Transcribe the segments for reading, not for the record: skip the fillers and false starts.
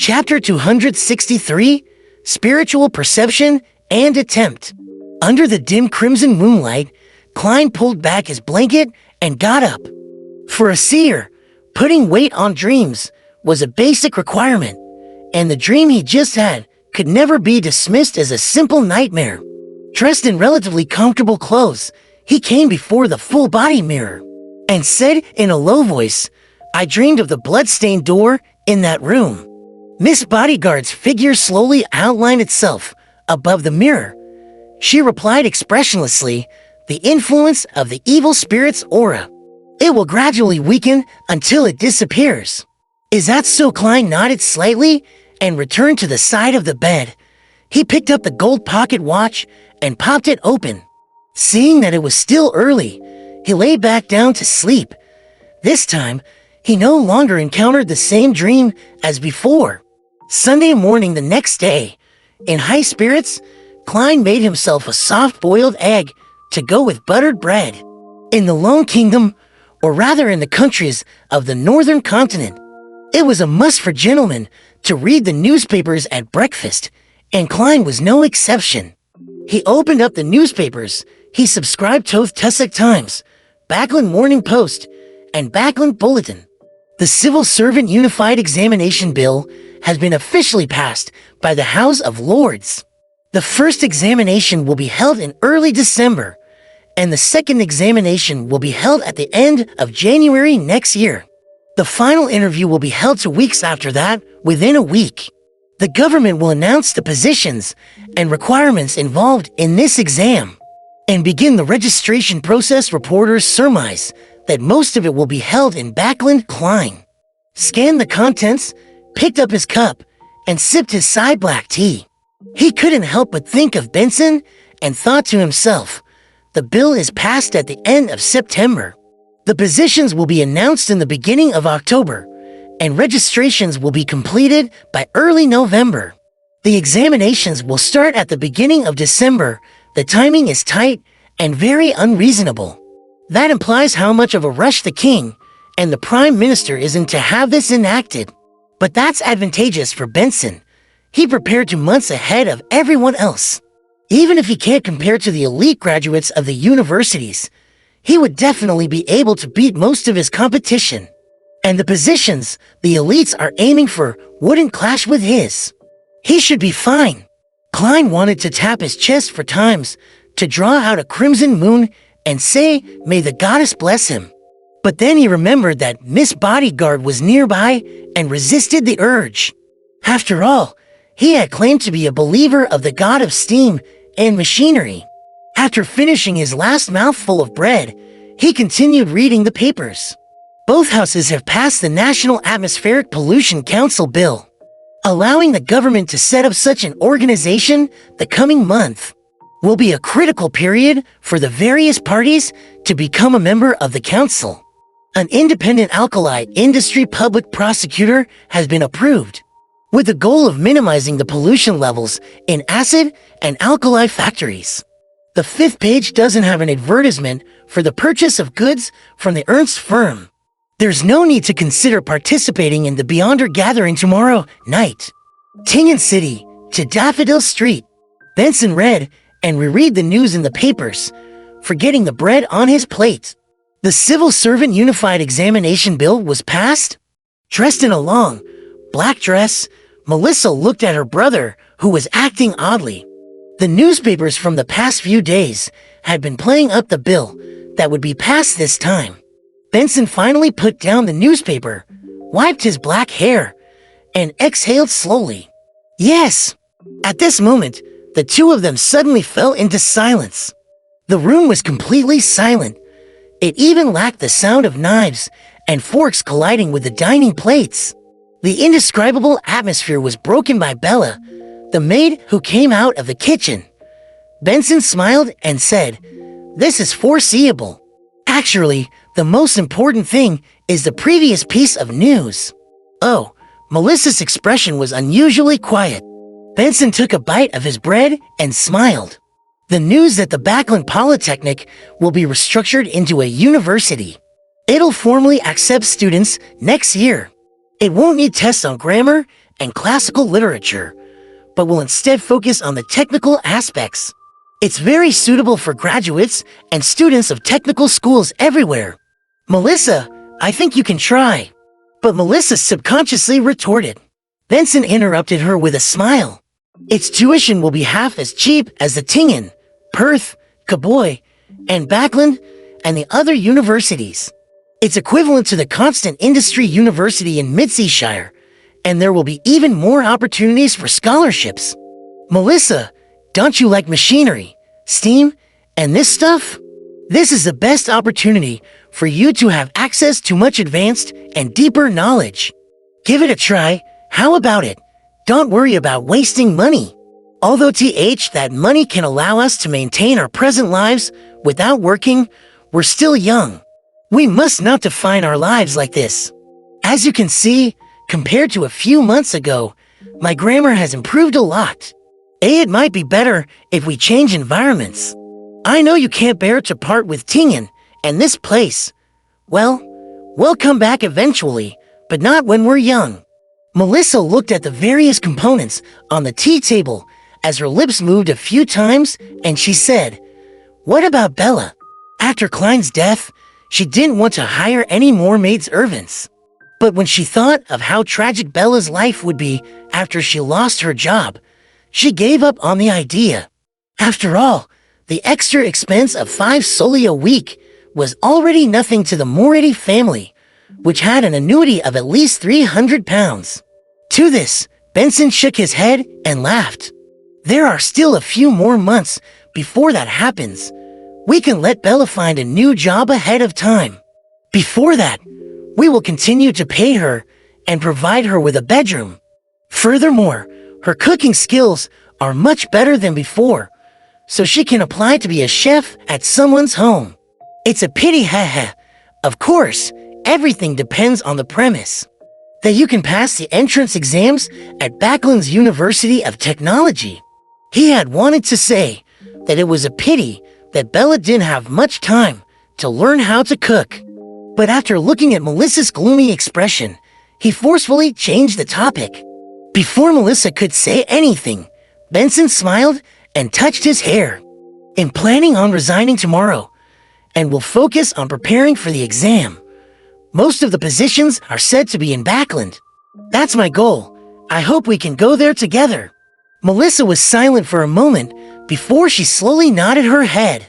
Chapter 263, Spiritual Perception and Attempt. Under the dim crimson moonlight, Klein pulled back his blanket and got up. For a seer, putting weight on dreams was a basic requirement, and the dream he just had could never be dismissed as a simple nightmare. Dressed in relatively comfortable clothes, he came before the full-body mirror and said in a low voice, "I dreamed of the blood-stained door in that room." Miss Bodyguard's figure slowly outlined itself above the mirror. She replied expressionlessly, "The influence of the evil spirit's aura. It will gradually weaken until it disappears." "Is that so?" Klein nodded slightly and returned to the side of the bed. He picked up the gold pocket watch and popped it open. Seeing that it was still early, he lay back down to sleep. This time, he no longer encountered the same dream as before. Sunday morning the next day, in high spirits, Klein made himself a soft-boiled egg to go with buttered bread. In the Lone Kingdom, or rather in the countries of the northern continent, it was a must for gentlemen to read the newspapers at breakfast, and Klein was no exception. He opened up the newspapers. He subscribed to Tussock Times, Backland Morning Post, and Backland Bulletin. The Civil Servant Unified Examination Bill has been officially passed by the House of Lords. The first examination will be held in early December, and the second examination will be held at the end of January next year. The final interview will be held 2 weeks after that, within a week. The government will announce the positions and requirements involved in this exam and begin the registration process. Reporters surmise that most of it will be held in Backland. Klein scanned the contents, picked up his cup, and sipped his side black tea. He couldn't help but think of Benson and thought to himself, the bill is passed at the end of September. The positions will be announced in the beginning of October, and registrations will be completed by early November. The examinations will start at the beginning of December. The timing is tight and very unreasonable. That implies how much of a rush the king and the prime minister is in to have this enacted. But that's advantageous for Benson. He prepared 2 months ahead of everyone else. Even if he can't compare to the elite graduates of the universities, he would definitely be able to beat most of his competition. And the positions the elites are aiming for wouldn't clash with his. He should be fine. Klein wanted to tap his chest for times to draw out a crimson moon and say, "May the goddess bless him." But then he remembered that Miss Bodyguard was nearby and resisted the urge. After all, he had claimed to be a believer of the god of steam and machinery. After finishing his last mouthful of bread, he continued reading the papers. Both houses have passed the National Atmospheric Pollution Council bill, allowing the government to set up such an organization. The coming month will be a critical period for the various parties to become a member of the council. An independent alkali industry public prosecutor has been approved, with the goal of minimizing the pollution levels in acid and alkali factories. The 5th page doesn't have an advertisement for the purchase of goods from the Ernst firm. There's no need to consider participating in the Beyonder gathering tomorrow night. Tingen City to Daffodil Street. Benson read and reread the news in the papers, forgetting the bread on his plate. The Civil Servant Unified Examination Bill was passed. Dressed in a long, black dress, Melissa looked at her brother, who was acting oddly. The newspapers from the past few days had been playing up the bill that would be passed this time. Benson finally put down the newspaper, wiped his black hair, and exhaled slowly. Yes! At this moment, the two of them suddenly fell into silence. The room was completely silent. It even lacked the sound of knives and forks colliding with the dining plates. The indescribable atmosphere was broken by Bella, the maid who came out of the kitchen. Benson smiled and said, "This is foreseeable. Actually, the most important thing is the previous piece of news." Oh, Melissa's expression was unusually quiet. Benson took a bite of his bread and smiled. The news that the Backland Polytechnic will be restructured into a university. It'll formally accept students next year. It won't need tests on grammar and classical literature, but will instead focus on the technical aspects. It's very suitable for graduates and students of technical schools everywhere. Melissa, I think you can try. But Melissa subconsciously retorted. Benson interrupted her with a smile. Its tuition will be half as cheap as the Tingen, Perth, Kaboi, and Backland, and the other universities. It's equivalent to the Constant Industry University in Midseashire, and there will be even more opportunities for scholarships. Melissa, don't you like machinery, steam, and this stuff? This is the best opportunity for you to have access to much advanced and deeper knowledge. Give it a try. How about it? Don't worry about wasting money. Although that money can allow us to maintain our present lives without working, we're still young. We must not define our lives like this. As you can see, compared to a few months ago, my grammar has improved a lot. It might be better if we change environments. I know you can't bear to part with Tingen and this place. Well, we'll come back eventually, but not when we're young. Melissa looked at the various components on the tea table as her lips moved a few times, and she said, "What about Bella? After Klein's death, she didn't want to hire any more maidservants. But when she thought of how tragic Bella's life would be after she lost her job, she gave up on the idea. After all, the extra expense of 5 soldi a week was already nothing to the Moretti family, which had an annuity of at least £300. To this, Benson shook his head and laughed. There are still a few more months before that happens. We can let Bella find a new job ahead of time. Before that, we will continue to pay her and provide her with a bedroom. Furthermore, her cooking skills are much better than before, so she can apply to be a chef at someone's home. It's a pity, haha. Of course, everything depends on the premise that you can pass the entrance exams at Backland's University of Technology. He had wanted to say that it was a pity that Bella didn't have much time to learn how to cook. But after looking at Melissa's gloomy expression, he forcefully changed the topic. Before Melissa could say anything, Benson smiled and touched his hair. "I'm planning on resigning tomorrow, and will focus on preparing for the exam. Most of the positions are said to be in Backland. That's my goal. I hope we can go there together." Melissa was silent for a moment before she slowly nodded her head.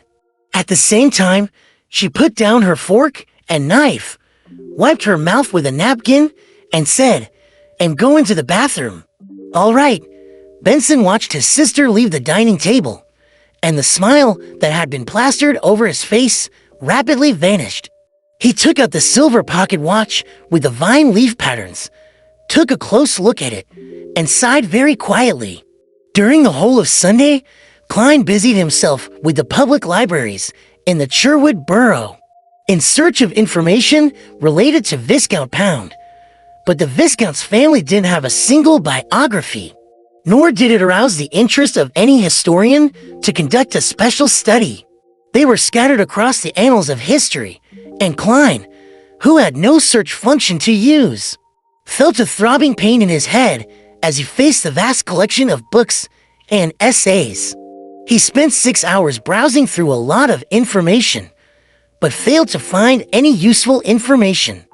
At the same time, she put down her fork and knife, wiped her mouth with a napkin, and said, "I'm going to the bathroom." "All right." Benson watched his sister leave the dining table, and the smile that had been plastered over his face rapidly vanished. He took out the silver pocket watch with the vine leaf patterns, took a close look at it, and sighed very quietly. During the whole of Sunday, Klein busied himself with the public libraries in the Sherwood borough, in search of information related to Viscount Pound. But the Viscount's family didn't have a single biography, nor did it arouse the interest of any historian to conduct a special study. They were scattered across the annals of history, and Klein, who had no search function to use, felt a throbbing pain in his head as he faced the vast collection of books and essays. He spent 6 hours browsing through a lot of information, but failed to find any useful information.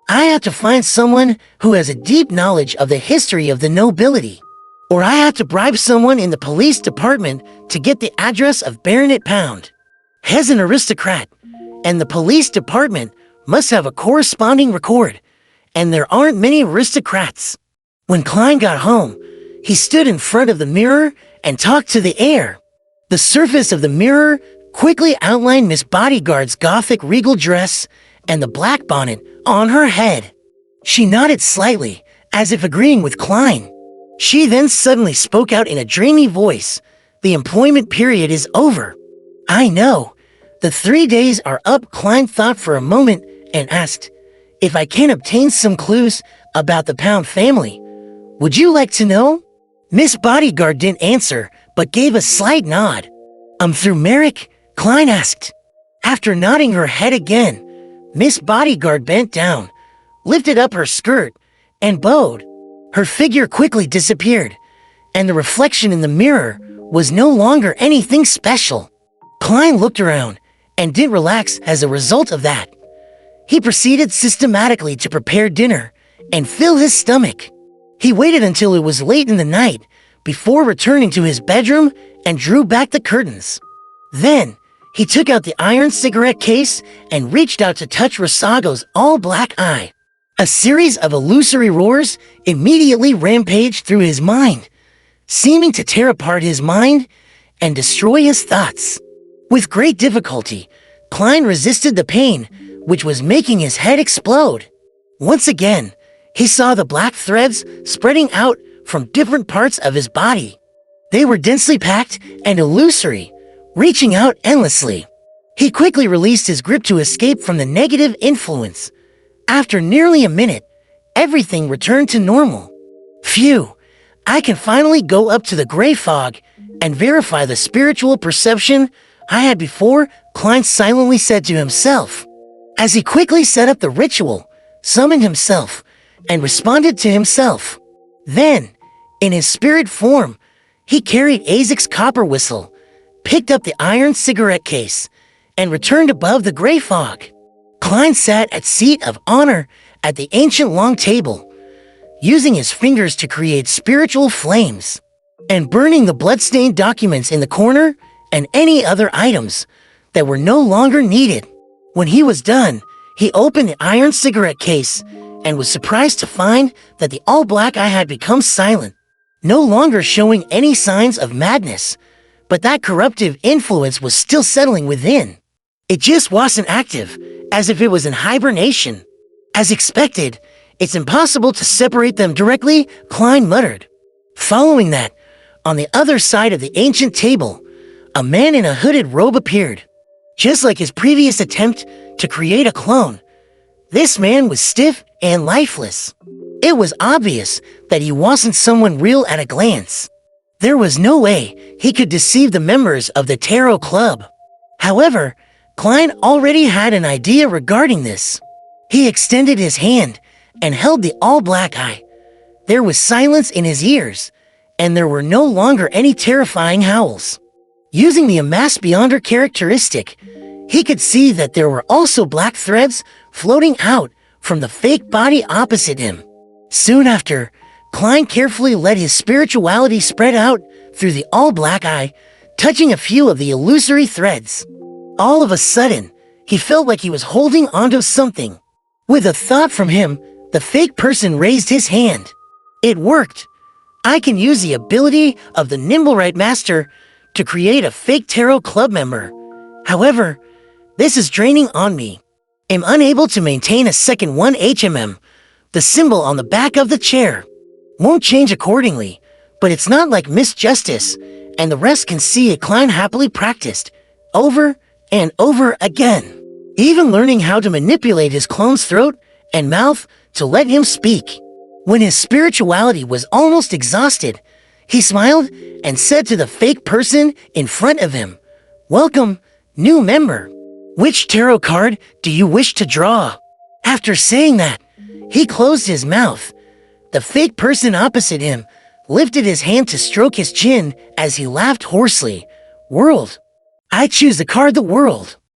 "I have to find someone who has a deep knowledge of the history of the nobility, or I have to bribe someone in the police department to get the address of Baronet Pound. He's an aristocrat, and the police department must have a corresponding record, and there aren't many aristocrats." When Klein got home, he stood in front of the mirror and talked to the air. The surface of the mirror quickly outlined Miss Bodyguard's gothic regal dress and the black bonnet on her head. She nodded slightly, as if agreeing with Klein. She then suddenly spoke out in a dreamy voice. "The employment period is over." "I know. The 3 days are up." Klein thought for a moment and asked, "If I can obtain some clues about the Pound family, would you like to know?" Miss Bodyguard didn't answer, but gave a slight nod. Through Merrick?" Klein asked. After nodding her head again, Miss Bodyguard bent down, lifted up her skirt, and bowed. Her figure quickly disappeared, and the reflection in the mirror was no longer anything special. Klein looked around and didn't relax as a result of that. He proceeded systematically to prepare dinner and fill his stomach. He waited until it was late in the night before returning to his bedroom and drew back the curtains. Then, he took out the iron cigarette case and reached out to touch Rasago's all-black eye. A series of illusory roars immediately rampaged through his mind, seeming to tear apart his mind and destroy his thoughts. With great difficulty, Klein resisted the pain, which was making his head explode. Once again, he saw the black threads spreading out from different parts of his body. They were densely packed and illusory, reaching out endlessly. He quickly released his grip to escape from the negative influence. After nearly a minute, everything returned to normal. Phew, I can finally go up to the gray fog and verify the spiritual perception I had before, Klein silently said to himself. As he quickly set up the ritual, summoned himself, and responded to himself. Then, in his spirit form, he carried Azek's copper whistle, picked up the iron cigarette case, and returned above the gray fog. Klein sat at seat of honor at the ancient long table, using his fingers to create spiritual flames, and burning the bloodstained documents in the corner and any other items that were no longer needed. When he was done, he opened the iron cigarette case and was surprised to find that the all-black eye had become silent, no longer showing any signs of madness, but that corruptive influence was still settling within. It just wasn't active, as if it was in hibernation. As expected, it's impossible to separate them directly, Klein muttered. Following that, on the other side of the ancient table, a man in a hooded robe appeared. Just like his previous attempt to create a clone, this man was stiff and lifeless. It was obvious that he wasn't someone real at a glance. There was no way he could deceive the members of the Tarot Club. However, Klein already had an idea regarding this. He extended his hand and held the all-black eye. There was silence in his ears, and there were no longer any terrifying howls. Using the Amass Beyonder characteristic, he could see that there were also black threads floating out from the fake body opposite him. Soon after, Klein carefully let his spirituality spread out through the all-black eye, touching a few of the illusory threads. All of a sudden, he felt like he was holding onto something. With a thought from him, the fake person raised his hand. It worked. I can use the ability of the Nimblewright Master to create a fake Tarot Club member. However, this is draining on me. I'm unable to maintain a second 1 HMM. The symbol on the back of the chair won't change accordingly, but it's not like Miss Justice, and the rest can see it. Klein happily practiced, over and over again, even learning how to manipulate his clone's throat and mouth to let him speak. When his spirituality was almost exhausted, he smiled and said to the fake person in front of him, "Welcome, new member. Which tarot card do you wish to draw?" After saying that, he closed his mouth. The fake person opposite him lifted his hand to stroke his chin as he laughed hoarsely. "World. I choose the card the World."